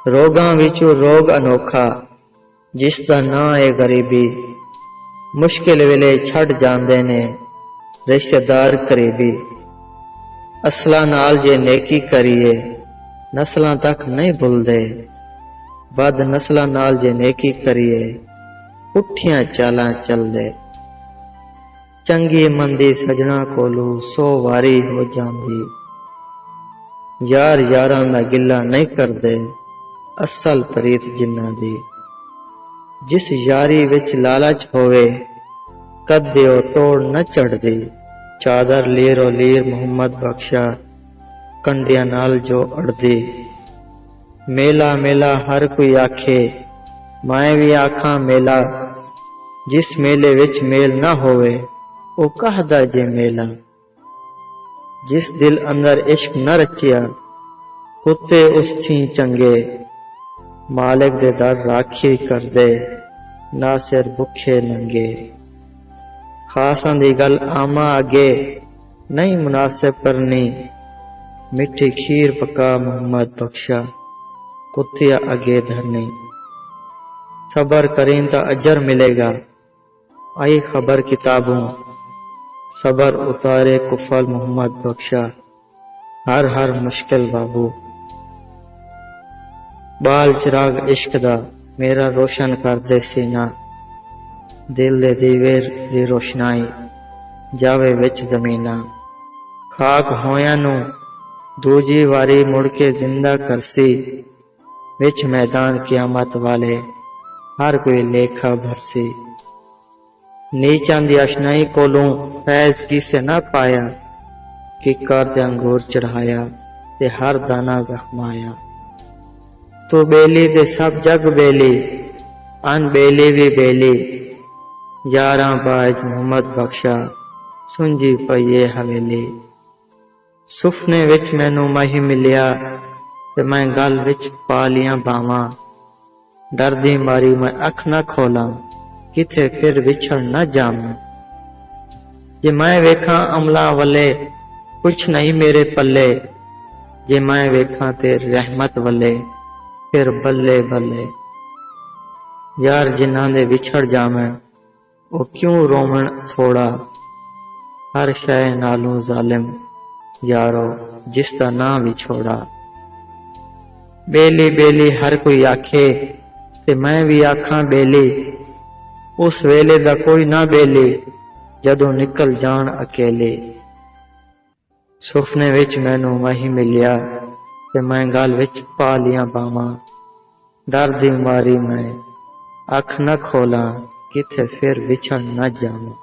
रोगां विचों रोग अनोखा जिसदा नां है गरीबी। मुश्किल वेले छड़ जांदे ने रिश्तेदार करीबी। असलां नाल जे नेकी करिए नस्लां तक नहीं भुलदे। बद नस्लां नाल जे नेकी करिए पुठियां चालां चलदे। चंगी मंदी सजना कोलू 100 वारी हो जांदी। यार यारां दा गिला नहीं करदे असल प्रीत जिन्हां दी। जिस यारी विच लालच होवे कदे ओ तोड़ न चढ़दी। चादर लीरो लीर मोहम्मद बख्शा कंडियां नाल जो अड़दी। मेला मेला हर कोई आखे मैं भी आखां मेला। जिस मेले विच मेल ना होवे ओ कहदा जे मेला। जिस दिल अंदर इश्क न रचिया कुत्ते उस थी चंगे। मालिक दे दर राखी कर दे ना सिर भुखे नंगे। खासां दी गल आमा अगे नहीं मुनासिब करनी। मिठी खीर पका मोहम्मद बख्शा कुत्तिया अगे धरनी। सबर करें तो अजर मिलेगा आई खबर किताबों। सबर उतारे कुफल मोहम्मद बख्शा हर हर मुश्किल बाबू। बाल चिराग इश्क दा मेरा रोशन कर दे सीना। दिल दे दीवेर दी रोशनाई जावे विच जमीना। खाक होयां नू दूजी वारी मुड़ के जिंदा करसी। विच मैदान क़यामत वाले हर कोई लेखा भरसी। नीचां दी अशनाई कोलों फैज किसे ना पाया। कि कर दे अंगूर चढ़ाया ते हर दाना जख्माया। तू बेली दे सब जग बेली अन बेली भी बेली। यारां बाज मोहम्मद बख्शा सुंजी पईए हवेली। सुफने विच मैनू मही मिलिया ते मैं गल विच पा लियां बावां। डरदी मारी मैं अख न खोलां किथे फिर विछड़ न जावां। जे मैं वेखां अमलां वल्ले कुछ नहीं मेरे पल्ले। जे मैं वेखां तेरी रहमत वल्ले फिर बल्ले बल्ले। यार जिन्हां दे विछड़ जावैं ओ क्यों रोवण थोड़ा। हर शै नालों जालिम यारो जिसदा नां विछोड़ा। बेली बेली हर कोई आखे ते मैं भी आखां बेली। उस वेले दा कोई ना बेली जदों निकल जान अकेले। सुफने विच मैनू मही मिलिया ते मैं गल विच पा लियां बावां। डर दी मारी मैं अख न खोलां किथे फिर विछड़ न जावां।